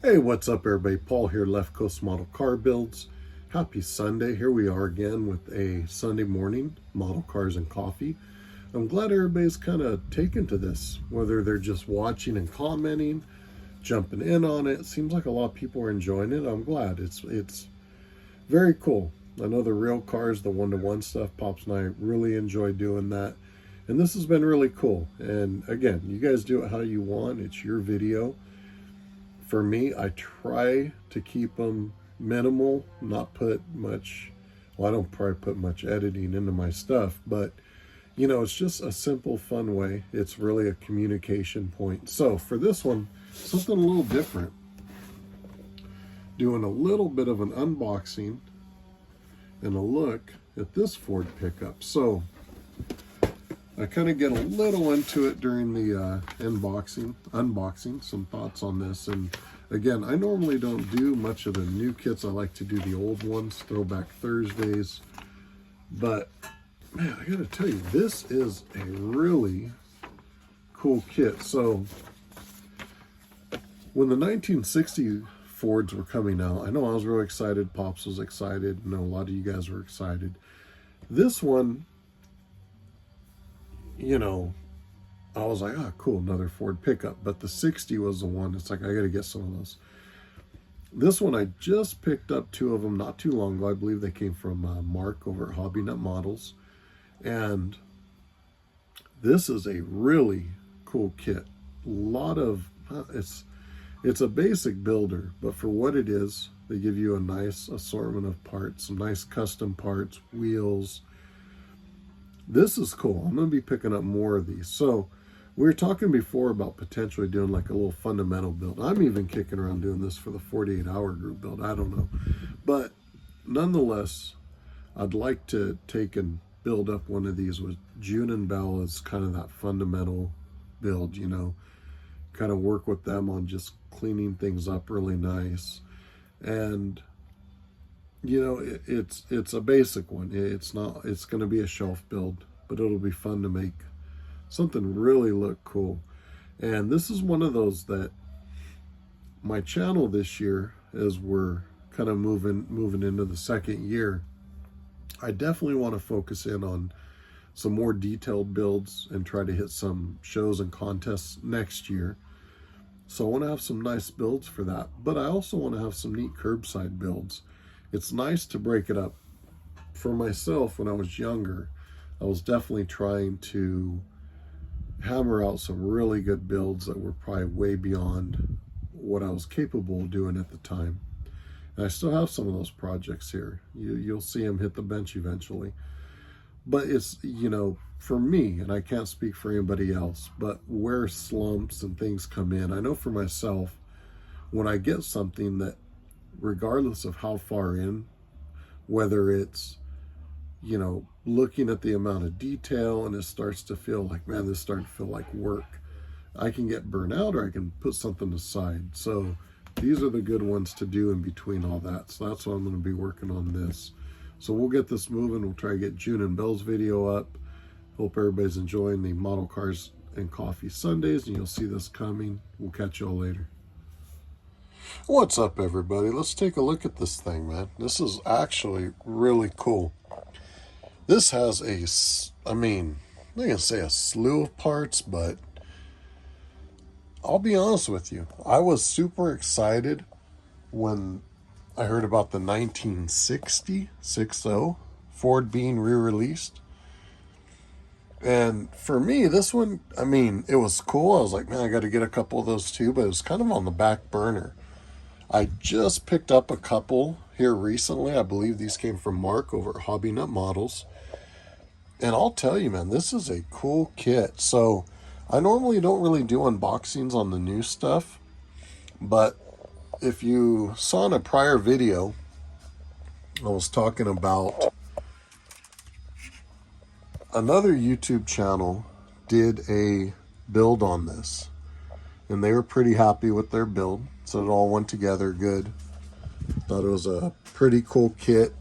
Hey, what's up everybody? Paul here, Left Coast Model Car Builds. Happy Sunday. Here we are again with a Sunday morning model cars and coffee. I'm glad everybody's kind of taken to this, whether they're just watching and commenting, jumping in on it. Seems like a lot of people are enjoying it. I'm glad. It's very cool. I know the real cars, the one-to-one stuff, Pops and I really enjoy doing that. And this has been really cool. And again, you guys do it how you want. It's your video. For me, I try to keep them minimal, not put much, well, I don't probably put much editing into my stuff, but you know, it's just a simple, fun way. It's really a communication point. So for this one, something a little different. Doing a little bit of an unboxing and a look at this Ford pickup. So I kind of get a little into it during the unboxing, some thoughts on this. And again, I normally don't do much of the new kits. I like to do the old ones, Throwback Thursdays. But man, I gotta tell you, this is a really cool kit. So when the 1960 Fords were coming out, I know I was really excited. Pops was excited. I know a lot of you guys were excited. This one, you know, I was like, oh, cool, another Ford pickup. But the 60 was the one. It's like, I got to get some of those. This one, I just picked up two of them not too long ago. I believe they came from Mark over at Hobbynut Models. And this is a really cool kit. A lot of, it's a basic builder, but for what it is, they give you a nice assortment of parts, some nice custom parts, wheels. This is cool. I'm going to be picking up more of these. So we were talking before about potentially doing like a little fundamental build. I'm even kicking around doing this for the 48-hour group build. I don't know. But nonetheless, I'd like to take and build up one of these with June and Bell as kind of that fundamental build, you know, kind of work with them on just cleaning things up really nice. And you know, it's a basic one. It's going to be a shelf build, but it'll be fun to make something really look cool. And this is one of those that my channel this year, as we're kind of moving into the second year, I definitely want to focus in on some more detailed builds and try to hit some shows and contests next year. So I want to have some nice builds for that, but I also want to have some neat curbside builds. It's nice to break it up. For myself, when I was younger, I was definitely trying to hammer out some really good builds that were probably way beyond what I was capable of doing at the time. And I still have some of those projects here. You'll see them hit the bench eventually. But it's, you know, for me, and I can't speak for anybody else, but where slumps and things come in, I know for myself, when I get something that, regardless of how far in, whether it's, you know, looking at the amount of detail and it starts to feel like, man, this is starting to feel like work, I can get burnt out or I can put something aside. So these are the good ones to do in between all that. So that's why I'm going to be working on this. So we'll get this moving. We'll try to get June and Bell's video up. Hope everybody's enjoying the Model Cars and Coffee Sundays, and you'll see this coming. We'll catch y'all later. What's up, everybody? Let's take a look at this thing, man. This is actually really cool. This has I mean, I'm not going to say a slew of parts, but I'll be honest with you. I was super excited when I heard about the 1960 Ford being re-released. And for me, this one, I mean, it was cool. I was like, man, I got to get a couple of those too, but it was kind of on the back burner. I just picked up a couple here recently. I believe these came from Mark over at Hobbynut Models. And I'll tell you, man, this is a cool kit. So I normally don't really do unboxings on the new stuff, but if you saw in a prior video, I was talking about another YouTube channel did a build on this, and they were pretty happy with their build. So it all went together good. Thought it was a pretty cool kit.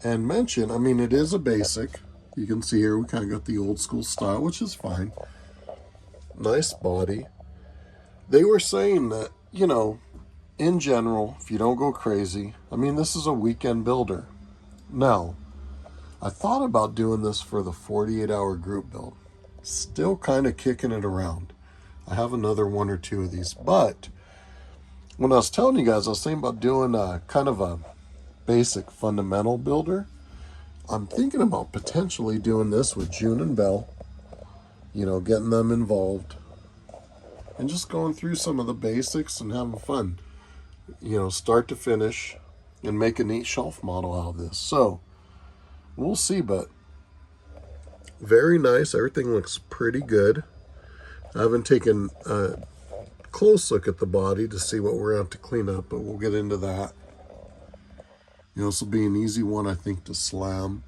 And mention, I mean, it is a basic. You can see here we kind of got the old school style, which is fine. Nice body. They were saying that, you know, in general, if you don't go crazy, I mean, this is a weekend builder. Now, I thought about doing this for the 48-hour group build. Still kind of kicking it around. I have another one or two of these, but when I was telling you guys, I was thinking about doing a kind of a basic fundamental builder. I'm thinking about potentially doing this with June and Belle, you know, getting them involved and just going through some of the basics and having fun, you know, start to finish, and make a neat shelf model out of this. So we'll see, but very nice. Everything looks pretty good. I haven't taken a close look at the body to see what we're going to have to clean up, but we'll get into that. You know, this will be an easy one, I think, to slam.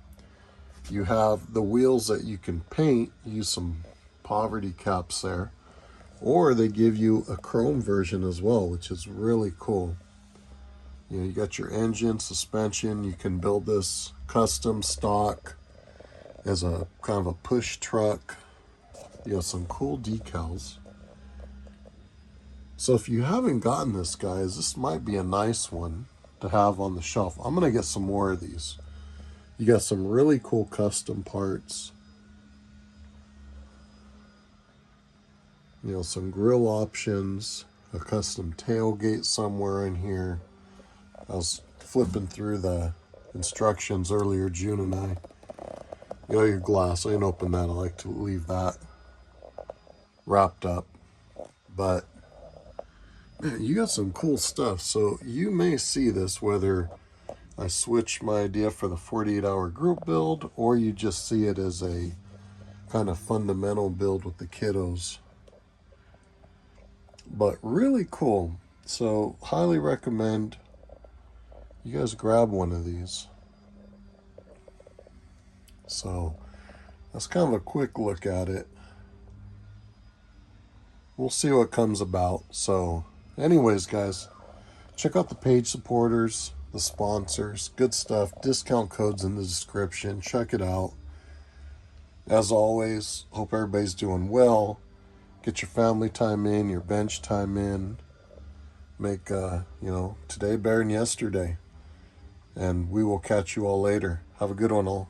You have the wheels that you can paint, use some poverty caps there, or they give you a chrome version as well, which is really cool. You know, you got your engine, suspension. You can build this custom stock as a kind of a push truck. You know, some cool decals. So if you haven't gotten this, guys, this might be a nice one to have on the shelf. I'm going to get some more of these. You got some really cool custom parts. You know, some grill options, a custom tailgate somewhere in here. I was flipping through the instructions earlier, June and I. You know, your glass, I didn't open that. I like to leave that wrapped up. But man, you got some cool stuff. So you may see this whether I switch my idea for the 48-hour group build, or you just see it as a kind of fundamental build with the kiddos. But really cool. So highly recommend you guys grab one of these. So that's kind of a quick look at it. We'll see what comes about. So anyways, guys, check out the page supporters, the sponsors, good stuff, discount codes in the description. Check it out. As always, hope everybody's doing well. Get your family time in, your bench time in. Make, you know, today better than yesterday. And we will catch you all later. Have a good one, all.